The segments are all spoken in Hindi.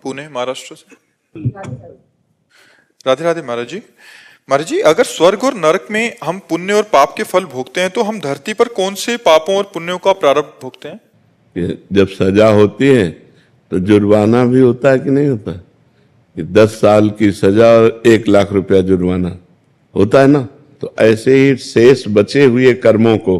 पुणे महाराष्ट्र से। राधे राधे महाराज जी। महाराज जी, अगर स्वर्ग और नरक में हम पुण्य और पाप के फल भोगते हैं तो हम धरती पर कौन से पापों और पुण्यों का प्रारब्ध भोगते हैं? जब सजा होती है तो जुर्माना भी होता है कि नहीं होता? कि 10 साल की सजा और 1 लाख रुपया जुर्माना होता है ना। तो ऐसे ही शेष बचे हुए कर्मों को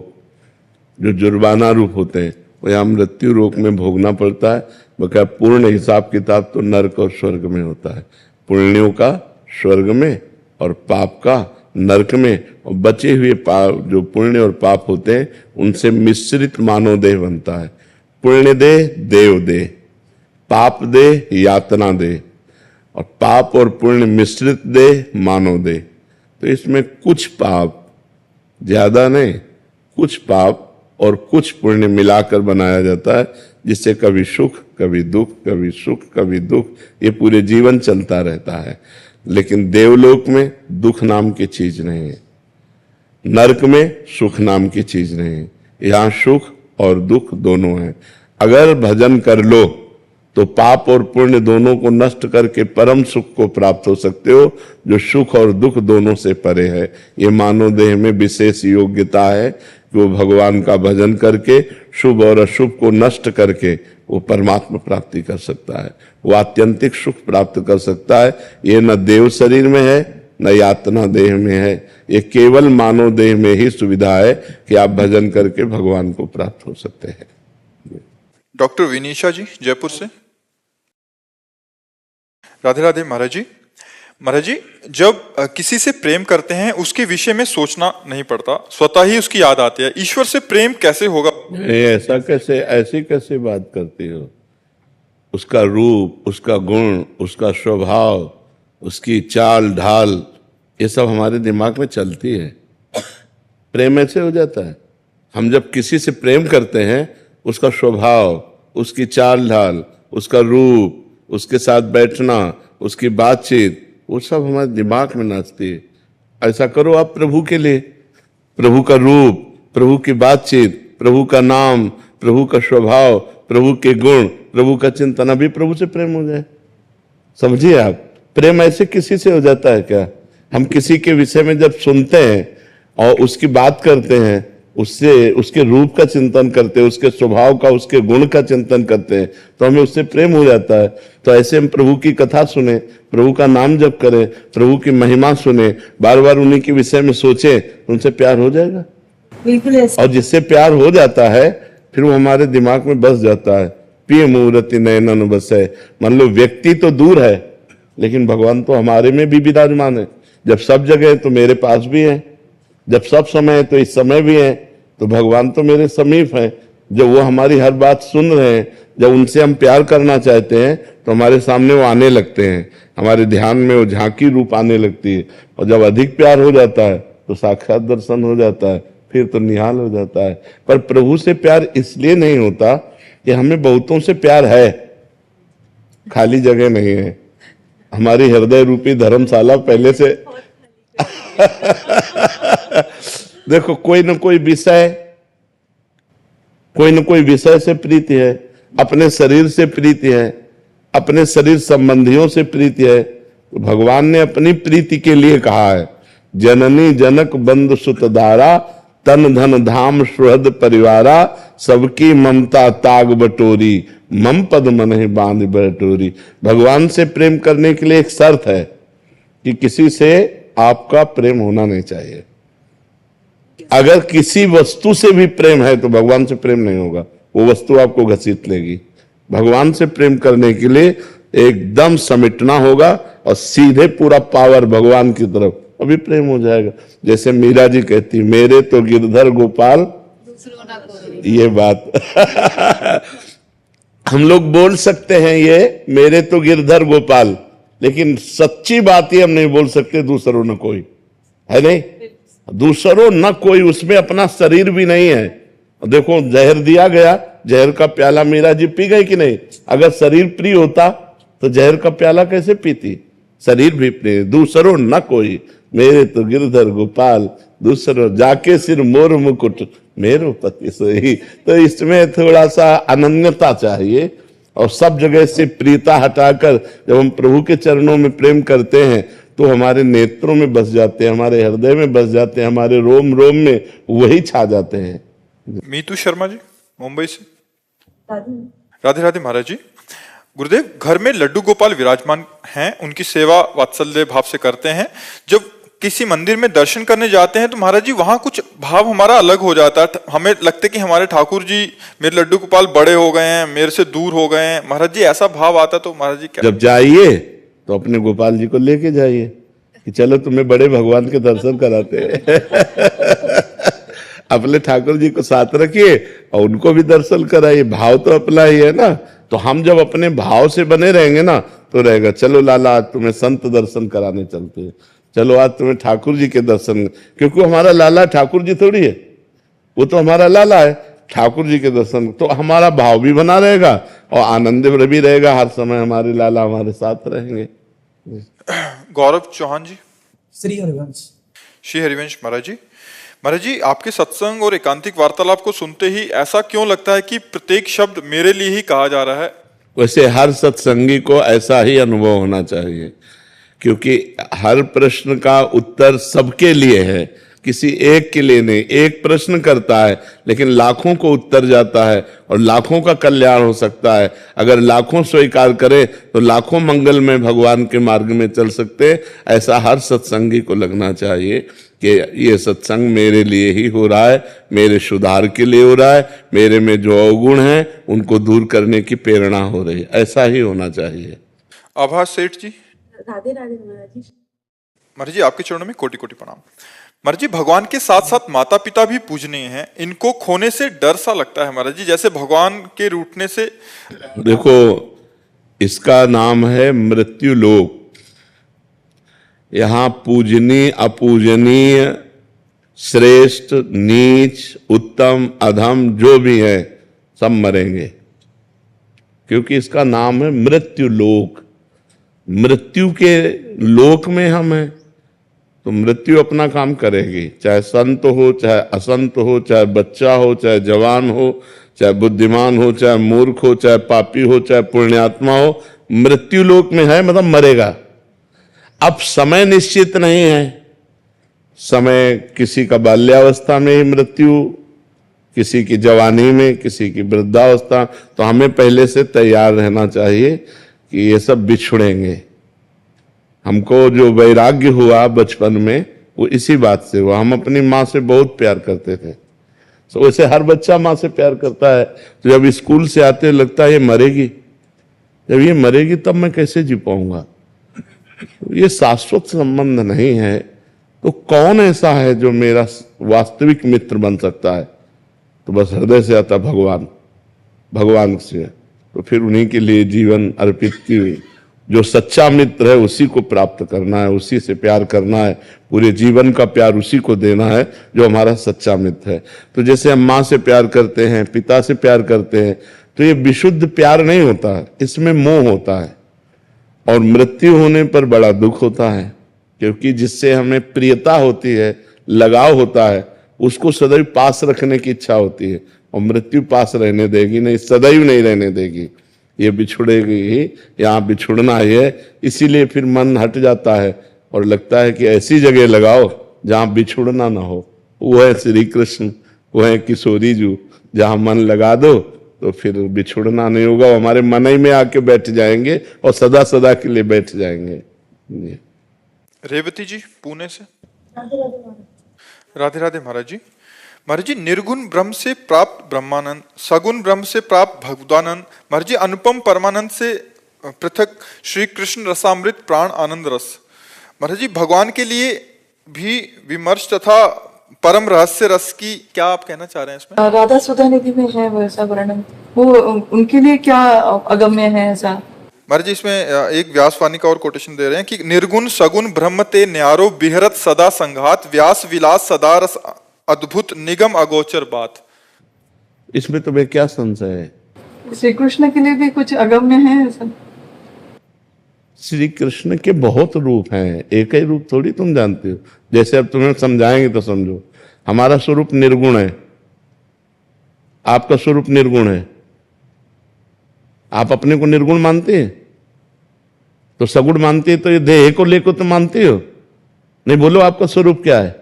जो जुर्माना रूप होते हैं वो यहाँ मृत्यु लोक में भोगना पड़ता है। बल्कि पूर्ण हिसाब किताब तो नरक और स्वर्ग में होता है। पुण्यों का स्वर्ग में और पाप का नरक में, और बचे हुए पाप जो पुण्य और पाप होते हैं उनसे मिश्रित मानव देह बनता है। पुण्य देह देव देह, पाप देह यातना देह, और पाप और पुण्य मिश्रित देह मानव देह। तो इसमें कुछ पाप, ज्यादा नहीं, कुछ पाप और कुछ पुण्य मिलाकर बनाया जाता है, जिससे कभी सुख कभी दुख, कभी सुख कभी दुख, ये पूरे जीवन चलता रहता है। लेकिन देवलोक में दुख नाम की चीज नहीं है, नरक में सुख नाम की चीज नहीं है। यहाँ सुख और दुख दोनों हैं। अगर भजन कर लो तो पाप और पुण्य दोनों को नष्ट करके परम सुख को प्राप्त हो सकते हो, जो सुख और दुख दोनों से परे है। ये मानव देह में विशेष योग्यता है कि वो भगवान का भजन करके शुभ और अशुभ को नष्ट करके वो परमात्मा प्राप्ति कर सकता है, वो आत्यंतिक सुख प्राप्त कर सकता है। ये न देव शरीर में है न यातना देह में है, ये केवल मानव देह में ही सुविधा है कि आप भजन करके भगवान को प्राप्त हो सकते हैं। डॉक्टर विनीशा जी जयपुर से। राधे राधे महाराज जी। महाराज जी, जब किसी से प्रेम करते हैं उसके विषय में सोचना नहीं पड़ता, स्वतः ही उसकी याद आती है। ईश्वर से प्रेम कैसे होगा? ऐसा कैसे, ऐसी कैसे बात करती हो? उसका रूप, उसका गुण, उसका स्वभाव, उसकी चाल ढाल, ये सब हमारे दिमाग में चलती है। प्रेम ऐसे हो जाता है। हम जब किसी से प्रेम करते हैं उसका स्वभाव, उसकी चाल ढाल, उसका रूप, उसके साथ बैठना, उसकी बातचीत, वो सब हमारे दिमाग में नाचती है। ऐसा करो आप प्रभु के लिए, प्रभु का रूप, प्रभु की बातचीत, प्रभु का नाम, प्रभु का स्वभाव, प्रभु के गुण, प्रभु का चिंतन, अभी प्रभु से प्रेम हो जाए। समझिए आप, प्रेम ऐसे किसी से हो जाता है क्या? हम किसी के विषय में जब सुनते हैं और उसकी बात करते हैं, उससे उसके रूप का चिंतन करते हैं, उसके स्वभाव का, उसके गुण का चिंतन करते हैं, तो हमें उससे प्रेम हो जाता है। तो ऐसे हम प्रभु की कथा सुने, प्रभु का नाम जप करें, प्रभु की महिमा सुने, बार बार उन्हीं के विषय में सोचें, उनसे प्यार हो जाएगा। बिल्कुल। और जिससे प्यार हो जाता है फिर वो हमारे दिमाग में बस जाता है। पिय मूर्ति नयनन बसे। मान लो व्यक्ति तो दूर है लेकिन भगवान तो हमारे में भी विराजमान है। जब सब जगह है तो मेरे पास भी है, जब सब समय है तो इस समय भी है, तो भगवान तो मेरे समीप है। जब वो हमारी हर बात सुन रहे हैं, जब उनसे हम प्यार करना चाहते हैं तो हमारे सामने वो आने लगते हैं, हमारे ध्यान में वो झांकी रूप आने लगती है। और जब अधिक प्यार हो जाता है तो साक्षात दर्शन हो जाता है, फिर तो निहाल हो जाता है। पर प्रभु से प्यार इसलिए नहीं होता कि हमें बहुतों से प्यार है, खाली जगह नहीं है। हमारी हृदय रूपी धर्मशाला पहले से देखो, कोई न कोई विषय से प्रीति है, अपने शरीर से प्रीति है, अपने शरीर संबंधियों से प्रीति है। तो भगवान ने अपनी प्रीति के लिए कहा है, जननी जनक बंधु सुत दारा, तन धन धाम सुहृद परिवारा, सबकी ममता ताग बटोरी, मम पद मन ही बांध बटोरी। भगवान से प्रेम करने के लिए एक शर्त है कि किसी से आपका प्रेम होना नहीं चाहिए। अगर किसी वस्तु से भी प्रेम है तो भगवान से प्रेम नहीं होगा, वो वस्तु आपको घसीट लेगी। भगवान से प्रेम करने के लिए एकदम समेटना होगा और सीधे पूरा पावर भगवान की तरफ, अभी प्रेम हो जाएगा। जैसे मीरा जी कहती, मेरे तो गिरधर गोपाल, ये बात हम लोग बोल सकते हैं ये मेरे तो गिरधर गोपाल, लेकिन सच्ची बात ये हम नहीं बोल सकते दूसरों न कोई, है नहीं? दूसरों न कोई, उसमें अपना शरीर भी नहीं है। देखो जहर दिया गया, जहर का प्याला मीरा जी पी गई कि नहीं? अगर शरीर प्रिय होता तो जहर का प्याला कैसे पीती? शरीर भी प्रिय, दूसरों न कोई, मेरे तो गिरधर गोपाल, दूसरों जाके सिर मोर मुकुट मेरो पति सोई। तो इसमें थोड़ा सा अनन्यता चाहिए और सब जगह से प्रियता हटाकर जब हम प्रभु के चरणों में प्रेम करते हैं तो हमारे नेत्रों में बस जाते हैं, हमारे हृदय में बस जाते हैं, हमारे रोम रोम में वही छा जाते हैं। मीतू शर्मा जी मुंबई से। राधे राधे महाराज जी। गुरुदेव, घर में लड्डू गोपाल विराजमान हैं, उनकी सेवा वात्सल्य भाव से करते हैं। जब किसी मंदिर में दर्शन करने जाते हैं तो महाराज जी वहां कुछ भाव हमारा अलग हो जाता है। हमें लगता है कि हमारे ठाकुर जी, मेरे लड्डू गोपाल बड़े हो गए हैं, मेरे से दूर हो गए हैं। महाराज जी ऐसा भाव आता तो महाराज जी क्या? जब जाइए तो अपने गोपाल जी को लेके जाइए कि चलो तुम्हें बड़े भगवान के दर्शन कराते हैं। अपने ठाकुर जी को साथ रखिए और उनको भी दर्शन कराइए। भाव तो अपना ही है ना। तो हम जब अपने भाव से बने रहेंगे ना तो रहेगा, चलो लाला आज तुम्हें संत दर्शन कराने चलते हैं, चलो आज तुम्हें ठाकुर जी के दर्शन, क्योंकि हमारा लाला ठाकुर जी थोड़ी है, वो तो हमारा लाला है। ठाकुर जी के दर्शन तो हमारा भाव भी बना रहेगा और आनंद भी रहेगा। हर समय हमारे लाला हमारे साथ रहेंगे। गौरव चौहान जी। श्री हरिवंश। श्री हरिवंश महाराज जी। महाराज जी, आपके सत्संग और एकांतिक वार्तालाप को सुनते ही ऐसा क्यों लगता है कि प्रत्येक शब्द मेरे लिए ही कहा जा रहा है? वैसे हर सत्संगी को ऐसा ही अनुभव होना चाहिए, क्योंकि हर प्रश्न का उत्तर सबके लिए है, किसी एक के लिए नहीं। एक प्रश्न करता है लेकिन लाखों को उत्तर जाता है और लाखों का कल्याण हो सकता है। अगर लाखों स्वीकार करें तो लाखों मंगल में भगवान के मार्ग में चल सकते हैं। ऐसा हर सत्संगी को लगना चाहिए कि ये सत्संग मेरे लिए ही हो रहा है, मेरे सुधार के लिए हो रहा है, मेरे में जो अवगुण हैं उनको दूर करने की प्रेरणा हो रही है। ऐसा ही होना चाहिए। आभास सेठ जी। राधे राधे महाराज जी। महाराज जी, आपके चरणों में कोटि कोटि प्रणाम। महाराज जी, भगवान के साथ साथ माता पिता भी पूजनीय हैं, इनको खोने से डर सा लगता है महाराज जी, जैसे भगवान के रूठने से। देखो, इसका नाम है मृत्यु लोक। यहां पूजनीय अपूजनीय, श्रेष्ठ नीच, उत्तम अधम जो भी है सब मरेंगे, क्योंकि इसका नाम है मृत्यु लोक। मृत्यु के लोक में हम हैं तो मृत्यु अपना काम करेगी, चाहे संत हो, चाहे असंत हो, चाहे बच्चा हो, चाहे जवान हो, चाहे बुद्धिमान हो, चाहे मूर्ख हो, चाहे पापी हो, चाहे पुण्यात्मा हो, मृत्यु लोक में है, मतलब मरेगा। अब समय निश्चित नहीं है। समय किसी का बाल्यावस्था में ही मृत्यु, किसी की जवानी में, किसी की वृद्धावस्था। तो हमें पहले से तैयार रहना चाहिए कि ये सब बिछुड़ेंगे। हमको जो वैराग्य हुआ बचपन में वो इसी बात से हुआ। हम अपनी माँ से बहुत प्यार करते थे, तो वैसे हर बच्चा माँ से प्यार करता है। तो जब स्कूल से आते लगता है ये मरेगी, जब ये मरेगी तब मैं कैसे जी पाऊंगा। ये शाश्वत संबंध नहीं है। तो कौन ऐसा है जो मेरा वास्तविक मित्र बन सकता है? तो बस हृदय से आता भगवान, भगवान से। तो फिर उन्हीं के लिए जीवन अर्पित की हुई। जो सच्चा मित्र है उसी को प्राप्त करना है, उसी से प्यार करना है, पूरे जीवन का प्यार उसी को देना है जो हमारा सच्चा मित्र है। तो जैसे हम माँ से प्यार करते हैं, पिता से प्यार करते हैं, तो ये विशुद्ध प्यार नहीं होता है, इसमें मोह होता है। और मृत्यु होने पर बड़ा दुख होता है, क्योंकि जिससे हमें प्रियता होती है, लगाव होता है, उसको सदैव पास रखने की इच्छा होती है। और मृत्यु पास रहने देगी नहीं, सदैव नहीं रहने देगी, ये बिछुड़ेगी ही। यहाँ बिछुड़ना ही है, इसीलिए फिर मन हट जाता है और लगता है कि ऐसी जगह लगाओ जहाँ बिछुड़ना ना हो। वो है श्री कृष्ण, वो है किशोरी जी। जहाँ मन लगा दो तो फिर बिछुड़ना नहीं होगा, हमारे मन ही में आके बैठ जाएंगे और सदा सदा के लिए बैठ जाएंगे। रेवती जी पुणे से। राधे राधे महाराज। राधे राधे महाराज जी। महाराज जी, निर्गुण ब्रह्म से प्राप्त ब्रह्मानंद, सगुण ब्रह्म से प्राप्त भगवदानंद, महाराज जी अनुपम परमानंद से पृथक श्री कृष्ण रसामृत प्राण आनंद रस। महाराज जी, भगवान के लिए भी विमर्श तथा परम रहस्य रस की क्या आप कहना चाह रहे हैं इसमें? राधा सुधा निधि में है वैसा वर्णन, वो उनके लिए क्या अगम्य है ऐसा? महाराज जी, इसमें एक व्यासवाणी का और कोटेशन दे रहे हैं कि निर्गुण सगुण ब्रह्म ते न्यारो बिहरत सदा संघात, व्यास विलास सदा रस अद्भुत निगम अगोचर बात। इसमें तुम्हें क्या संशय है? श्री कृष्ण के लिए भी कुछ अगम्य है ऐसा? श्री कृष्ण के बहुत रूप हैं, एक ही रूप थोड़ी तुम जानते हो। जैसे अब तुम्हें समझाएंगे तो समझो। हमारा स्वरूप निर्गुण है, आपका स्वरूप निर्गुण है, आप अपने को निर्गुण मानते हैं तो सगुण मानते हैं, तो ये देह को लेकर तो मानते हो नहीं। बोलो आपका स्वरूप क्या है?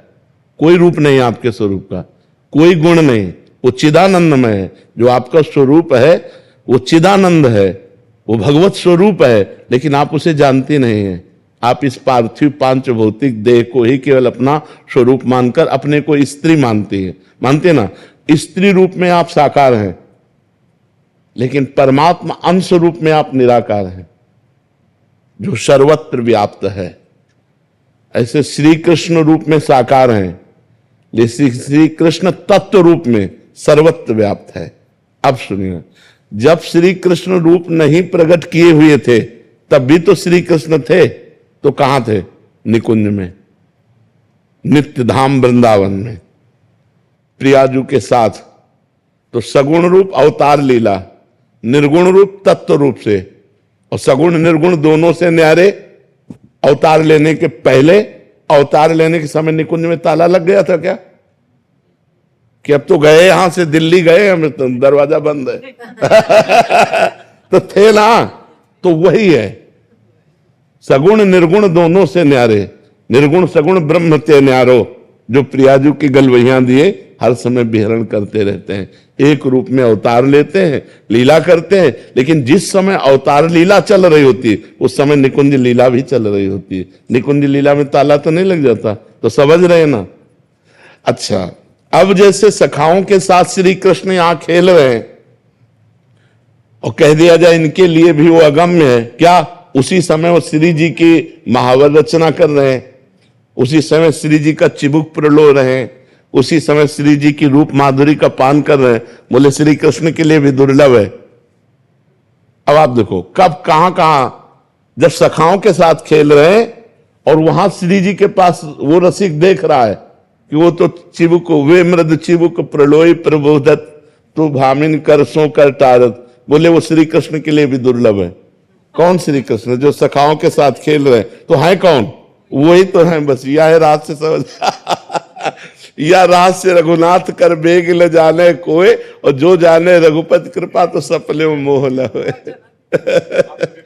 कोई रूप नहीं आपके स्वरूप का, कोई गुण नहीं, वो चिदानंदमय है। जो आपका स्वरूप है वो चिदानंद है, वो भगवत स्वरूप है, लेकिन आप उसे जानते नहीं हैं। आप इस पार्थिव पांच भौतिक देह को ही केवल अपना स्वरूप मानकर अपने को स्त्री मानते हैं। मानते ना, स्त्री रूप में आप साकार हैं, लेकिन परमात्मा अंश रूप में आप निराकार हैं, जो सर्वत्र व्याप्त है। ऐसे श्री कृष्ण रूप में साकार हैं, लेकिन श्री कृष्ण तत्व रूप में सर्वत्र व्याप्त है। अब सुनिए, जब श्री कृष्ण रूप नहीं प्रकट किए हुए थे तब भी तो श्री कृष्ण थे, तो कहां थे? निकुंज में, नित्य धाम वृंदावन में प्रियाजू के साथ। तो सगुण रूप अवतार लीला, निर्गुण रूप तत्व रूप से, और सगुण निर्गुण दोनों से न्यारे। अवतार लेने के पहले, अवतार लेने के समय निकुंज में ताला लग गया था क्या? कि अब तो गए यहां से दिल्ली गए, हमें तो दरवाजा बंद है तो थे ना। तो वही है, सगुण निर्गुण दोनों से न्यारे, निर्गुण सगुण ब्रह्म ते न्यारो, जो प्रियाजू की गलवैया दिए हर समय विहरण करते रहते हैं। एक रूप में अवतार लेते हैं, लीला करते हैं, लेकिन जिस समय अवतार लीला चल रही होती है उस समय निकुंज लीला भी चल रही होती है। निकुंज लीला में ताला तो नहीं लग जाता, तो समझ रहे ना। अच्छा, अब जैसे सखाओं के साथ श्री कृष्ण यहां खेल रहे हैं और कह दिया जाए इनके लिए भी वो अगम्य है क्या? उसी समय वो श्री जी की महावर रचना कर रहे हैं, उसी समय श्री जी का चिबुक प्रलो रहे हैं, उसी समय श्री जी की रूप माधुरी का पान कर रहे हैं। बोले श्री कृष्ण के लिए भी दुर्लभ है। अब आप देखो कब कहां जब सखाओं के साथ खेल रहे हैं और वहां श्री जी के पास वो रसिक देख रहा है कि वो तो चिबुक, वे मृद चिबुक प्रलोई प्रबोधत, तो भामिन कर सो कर टारत। बोले वो श्री कृष्ण के लिए भी दुर्लभ है। कौन श्री कृष्ण? जो सखाओं के साथ खेल रहे हैं। तो है कौन? वही तो है, बस यह है रात से समझ या रात से रघुनाथ कर बेग ल जाने कोई, और जो जाने रघुपति कृपा तो सपने मोह न होए